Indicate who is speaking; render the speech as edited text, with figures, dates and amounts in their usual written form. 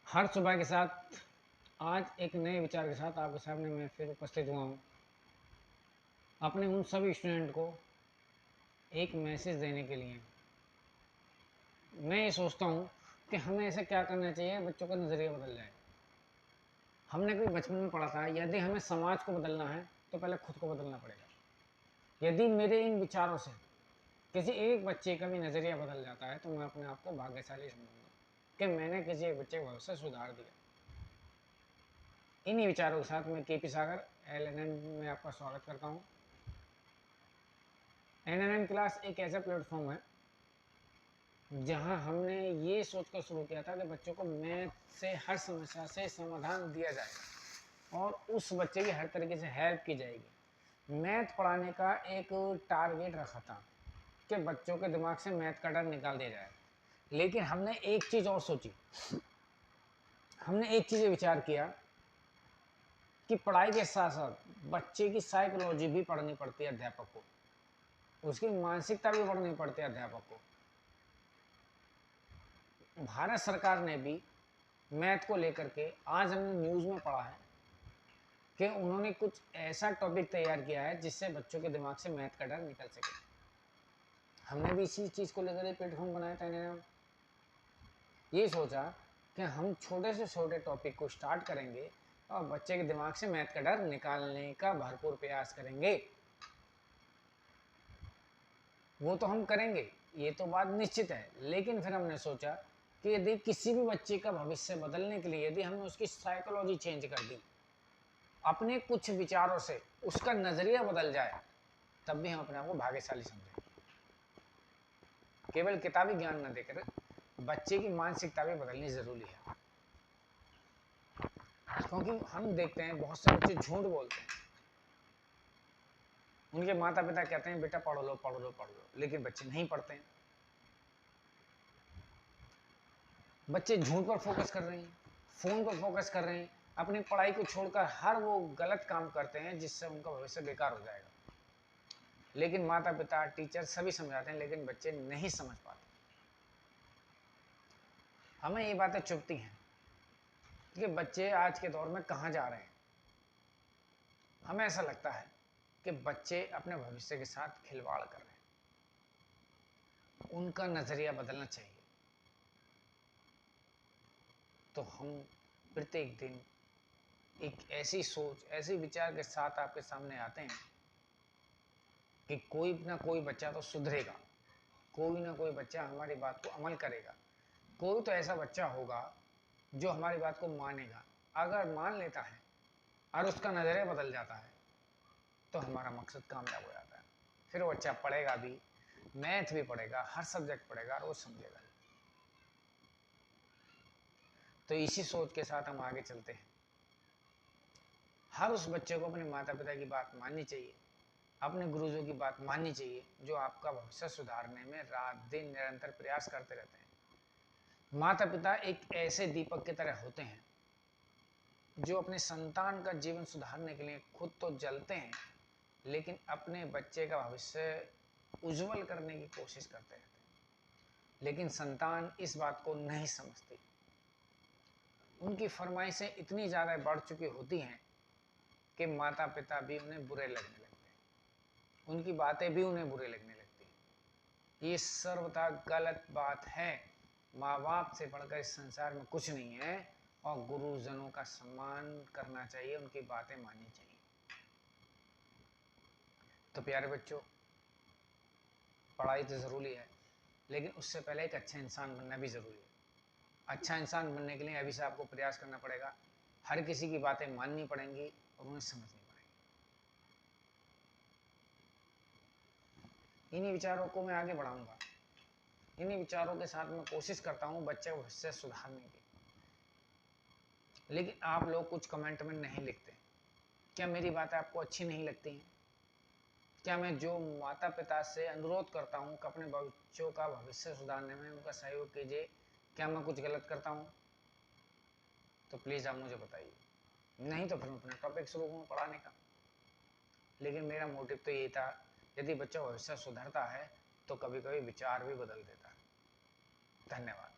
Speaker 1: हर सुबह के साथ आज एक नए विचार के साथ आपके सामने मैं फिर उपस्थित हुआ हूँ अपने उन सभी स्टूडेंट को एक मैसेज देने के लिए। मैं ये सोचता हूँ कि हमें ऐसे क्या करना चाहिए बच्चों का नज़रिया बदल जाए। हमने कोई बचपन में पढ़ा था, यदि हमें समाज को बदलना है तो पहले खुद को बदलना पड़ेगा। यदि मेरे इन विचारों से किसी एक बच्चे का भी नज़रिया बदल जाता है तो मैं अपने आप को भाग्यशाली समझूंगा कि मैंने किसी एक बच्चे का भविष्य सुधार दिया। इन्हीं विचारों के साथ मैं केपी सागर LNN में आपका स्वागत करता हूँ। NNN क्लास एक ऐसा प्लेटफॉर्म है जहां हमने ये सोचकर शुरू किया था कि बच्चों को मैथ से हर समस्या से समाधान दिया जाएगा और उस बच्चे की हर तरीके से हेल्प की जाएगी। मैथ पढ़ाने का एक टारगेट रखा था कि बच्चों के दिमाग से मैथ का डर निकाल दिया जाए। लेकिन हमने एक चीज़ और सोची, हमने एक चीज़ विचार किया कि पढ़ाई के साथ साथ बच्चे की साइकोलॉजी भी पढ़नी पड़ती है अध्यापक को, उसकी मानसिकता भी पढ़नी पड़ती है अध्यापक को। भारत सरकार ने भी मैथ को लेकर के आज हमने न्यूज़ में पढ़ा है कि उन्होंने कुछ ऐसा टॉपिक तैयार किया है जिससे बच्चों के दिमाग से मैथ का डर निकल सके। हमने भी इसी चीज़ को लेकर एक प्लेटफॉर्म बनाया था। ये सोचा कि हम छोटे से छोटे टॉपिक को स्टार्ट करेंगे और बच्चे के दिमाग से मैथ का डर निकालने का भरपूर प्रयास करेंगे। वो तो हम करेंगे, ये तो बात निश्चित है। लेकिन फिर हमने सोचा कि यदि किसी भी बच्चे का भविष्य बदलने के लिए यदि हमने उसकी साइकोलॉजी चेंज कर दी, अपने कुछ विचारों से उसका नजरिया बदल जाए, तब भी हम अपने आप को भाग्यशाली समझें। केवल किताबी ज्ञान न देकर बच्चे की मानसिकता भी बदलनी जरूरी है, क्योंकि हम देखते हैं बहुत से बच्चे झूठ बोलते हैं। उनके माता पिता कहते हैं बेटा पढ़ लो पढ़ लो पढ़ लो, लेकिन बच्चे नहीं पढ़ते हैं। बच्चे झूठ पर फोकस कर रहे हैं, फोन पर फोकस कर रहे हैं, अपनी पढ़ाई को छोड़कर हर वो गलत काम करते हैं जिससे उनका भविष्य बेकार हो जाएगा। लेकिन माता पिता टीचर सभी समझाते हैं, लेकिन बच्चे नहीं समझ पाते। हमें ये बातें चुभती हैं कि बच्चे आज के दौर में कहाँ जा रहे हैं। हमें ऐसा लगता है कि बच्चे अपने भविष्य के साथ खिलवाड़ कर रहे हैं। उनका नजरिया बदलना चाहिए। तो हम प्रत्येक दिन एक ऐसी सोच, ऐसे विचार के साथ आपके सामने आते हैं कि कोई ना कोई बच्चा तो सुधरेगा, कोई ना कोई बच्चा हमारी बात को अमल करेगा, कोई तो ऐसा बच्चा होगा जो हमारी बात को मानेगा। अगर मान लेता है और उसका नज़रिया बदल जाता है तो हमारा मकसद कामयाब हो जाता है। फिर वो बच्चा पढ़ेगा भी, मैथ भी पढ़ेगा, हर सब्जेक्ट पढ़ेगा और वो समझेगा। तो इसी सोच के साथ हम आगे चलते हैं। हर उस बच्चे को अपने माता पिता की बात माननी चाहिए, अपने गुरुजों की बात माननी चाहिए, जो आपका भविष्य सुधारने में रात दिन निरंतर प्रयास करते रहते हैं। माता पिता एक ऐसे दीपक की तरह होते हैं जो अपने संतान का जीवन सुधारने के लिए खुद तो जलते हैं, लेकिन अपने बच्चे का भविष्य उज्जवल करने की कोशिश करते रहते हैं। लेकिन संतान इस बात को नहीं समझती। उनकी फरमाइशें इतनी ज़्यादा बढ़ चुकी होती हैं कि माता पिता भी उन्हें बुरे लगने लगते हैं, उनकी बातें भी उन्हें बुरे लगने लगती हैं। ये सर्वथा गलत बात है। माँ बाप से बढ़कर इस संसार में कुछ नहीं है और गुरुजनों का सम्मान करना चाहिए, उनकी बातें माननी चाहिए। तो प्यारे बच्चों, पढ़ाई तो ज़रूरी है, लेकिन उससे पहले एक अच्छा इंसान बनना भी ज़रूरी है। अच्छा इंसान बनने के लिए अभी से आपको प्रयास करना पड़ेगा, हर किसी की बातें माननी पड़ेंगी और उन्हें समझनी पड़ेगी। इन्हीं विचारों को मैं आगे बढ़ाऊंगा। इन्हीं विचारों के साथ मैं कोशिश करता हूँ बच्चे को भविष्य सुधारने की। लेकिन आप लोग कुछ कमेंट में नहीं लिखते। क्या मेरी बातें आपको अच्छी नहीं लगती हैं? क्या मैं जो माता पिता से अनुरोध करता हूँ कि अपने बच्चों का भविष्य सुधारने में उनका सहयोग कीजिए, क्या मैं कुछ गलत करता हूँ? तो प्लीज़ आप मुझे बताइए, नहीं तो फिर मैं अपना टॉपिक शुरू करूँ पढ़ाने का। लेकिन मेरा मोटिव तो ये था, यदि बच्चा भविष्य सुधरता है तो कभी कभी विचार भी बदल देता है। धन्यवाद।